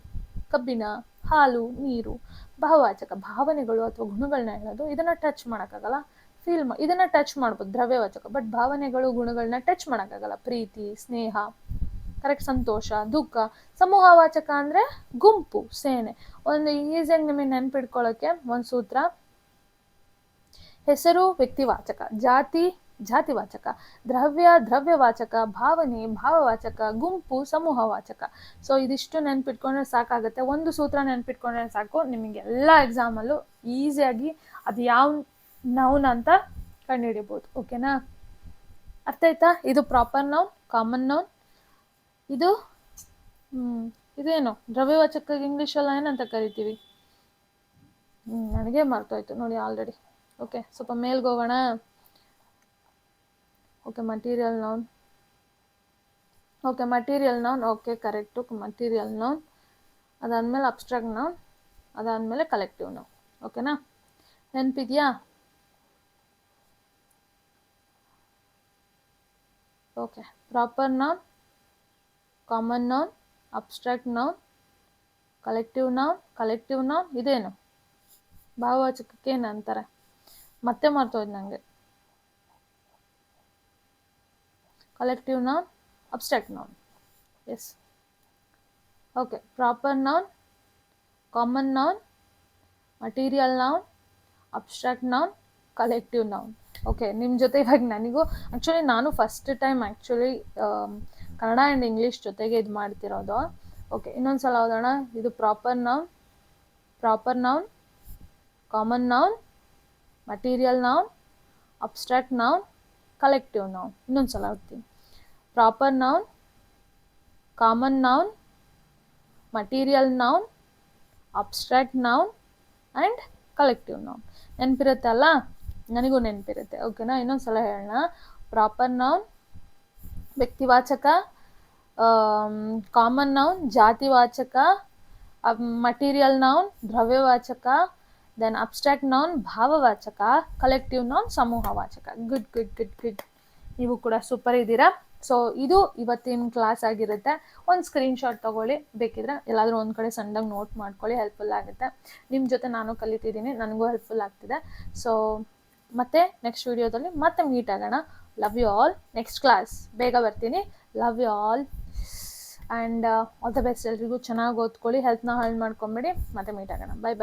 ಕಬ್ಬಿಣ, ಹಾಲು, ನೀರು. ಭಾವವಾಚಕ ಭಾವನೆಗಳು ಅಥವಾ ಗುಣಗಳನ್ನ ಹೇಳೋದು. ಇದನ್ನ ಟಚ್ ಮಾಡೋಕ್ಕಾಗಲ್ಲ, ಇದನ್ನ ಟಚ್ ಮಾಡ್ಬೋದು ದ್ರವ್ಯವಾಚಕ, ಬಟ್ ಭಾವನೆಗಳು ಗುಣಗಳನ್ನ ಟಚ್ ಮಾಡೋಕ್ಕಾಗಲ್ಲ. ಪ್ರೀತಿ, ಸ್ನೇಹ, ಕರೆಕ್ಟ್, ಸಂತೋಷ, ದುಃಖ. ಸಮೂಹವಾಚಕ ಅಂದ್ರೆ ಗುಂಪು, ಸೇನೆ. ಒಂದು ಈಸಿಯಾಗಿ ನಿಮಗೆ ನೆನ್ಪಿಟ್ಕೊಳ್ಳೋಕೆ ಒಂದು ಸೂತ್ರ: ಹೆಸರು ವ್ಯಕ್ತಿವಾಚಕ, ಜಾತಿವಾಚಕ, ದ್ರವ್ಯವಾಚಕ, ಭಾವನೆ ಭಾವವಾಚಕ, ಗುಂಪು ಸಮೂಹವಾಚಕ. ಸೊ ಇದಿಷ್ಟು ನೆನ್ಪಿಟ್ಕೊಂಡ್ರೆ ಸಾಕಾಗುತ್ತೆ. ಒಂದು ಸೂತ್ರ ನೆನ್ಪಿಟ್ಕೊಂಡ್ರೆ ಸಾಕು, ನಿಮಗೆಲ್ಲ ಎಕ್ಸಾಮಲ್ಲೂ ಈಸಿಯಾಗಿ ಅದು ಯಾವ ನೌನ್ ಅಂತ ಕಂಡುಹಿಡಿಬೋದು. ಓಕೆನಾ? ಅರ್ಥ ಆಯ್ತಾ? ಇದು ಪ್ರಾಪರ್ ನೌನ್, ಕಾಮನ್ ನೌನ್. ಇದೇನು ದ್ರವ್ಯವಾಚಕ ಇಂಗ್ಲೀಷಲ್ಲಿ ಏನಂತ ಕರಿತೀವಿ? ನನಗೆ ಮರ್ತೋಯ್ತು ನೋಡಿ ಆಲ್ರೆಡಿ. ಓಕೆ, ಸ್ವಲ್ಪ ಮೇಲ್ಗೆ ಹೋಗೋಣ. Okay, material noun. Okay, correct, material noun. ಅದಾದಮೇಲೆ ಅಬ್ಸ್ಟ್ರಾಕ್ಟ್ ನೌನ್, ಅದಾದಮೇಲೆ ಕಲೆಕ್ಟಿವ್ ನೌನ್. ಓಕೆನಾ? ನೆನಪಿದೆಯಾ? Okay, proper noun, common noun, abstract noun, collective noun. ಇದೇನು ಭಾವವಾಚಕಕ್ಕೆ ಏನಂತಾರೆ? ಮತ್ತೆ ಮರ್ತೋಯ್ತು ನನಗೆ. Collective noun, abstract noun. Yes. Okay, proper noun, common noun, material noun, abstract noun, collective noun. Okay, ನಿಮ್ಮ ಜೊತೆ ಇವಾಗ ನನಗೂ ನಾನು first time Kannada and English ಜೊತೆಗೆ ಇದು ಮಾಡ್ತಿರೋದು. ಓಕೆ, ಇನ್ನೊಂದ್ಸಲ ಓದೋಣ. ಇದು proper noun, common noun, material noun, abstract noun, collective noun. ಇನ್ನೊಂದ್ಸಲ ಓದ್ತೀನಿ. Proper noun, common noun, material noun, abstract noun and collective noun. ನೆನಪಿರುತ್ತೆ ಅಲ್ಲ? ನನಗೂ ನೆನಪಿರುತ್ತೆ. ಓಕೆನಾ? ಇನ್ನೊಂದ್ಸಲ ಹೇಳೋಣ. ಪ್ರಾಪರ್ ನೌನ್ ವ್ಯಕ್ತಿವಾಚಕ, ಕಾಮನ್ ನೌನ್ ಜಾತಿವಾಚಕ, ಮಟೀರಿಯಲ್ ನೌನ್ ದ್ರವ್ಯವಾಚಕ, ದೆನ್ ಅಬ್ಸ್ಟ್ರಾಕ್ಟ್ ನೌನ್ ಭಾವವಾಚಕ, ಕಲೆಕ್ಟಿವ್ ನೌನ್ ಸಮೂಹವಾಚಕ. ಗುಡ್. ನೀವು ಕೂಡ ಸೂಪರ್ ಇದ್ದೀರಾ. ಸೊ ಇದು ಇವತ್ತಿನ ಕ್ಲಾಸ್ ಆಗಿರುತ್ತೆ. ಒಂದು ಸ್ಕ್ರೀನ್ಶಾಟ್ ತೊಗೊಳ್ಳಿ, ಬೇಕಿದ್ರೆ ಎಲ್ಲಾದರೂ ಒಂದು ಕಡೆ ಸಣ್ಣದಾಗಿ ನೋಟ್ ಮಾಡ್ಕೊಳ್ಳಿ, ಹೆಲ್ಪ್ಫುಲ್ ಆಗುತ್ತೆ. ನಿಮ್ಮ ಜೊತೆ ನಾನು ಕಲಿತಿದ್ದೀನಿ, ನನಗೂ ಹೆಲ್ಪ್ಫುಲ್ ಆಗ್ತಿದೆ. ಸೊ ಮತ್ತೆ ನೆಕ್ಸ್ಟ್ ವಿಡಿಯೋದಲ್ಲಿ ಮತ್ತೆ ಮೀಟ್ ಆಗೋಣ. Love you all. Next class ಬೇಗ ಬರ್ತೀನಿ. Love you all and all the best. ಎಲ್ರಿಗೂ ಚೆನ್ನಾಗಿ ಓದ್ಕೊಳ್ಳಿ, ಹೆಲ್ತ್ನ ಹಾಳು ಮಾಡ್ಕೊಂಬೇಡಿ. ಮತ್ತೆ ಮೀಟ್ ಆಗೋಣ. ಬೈ.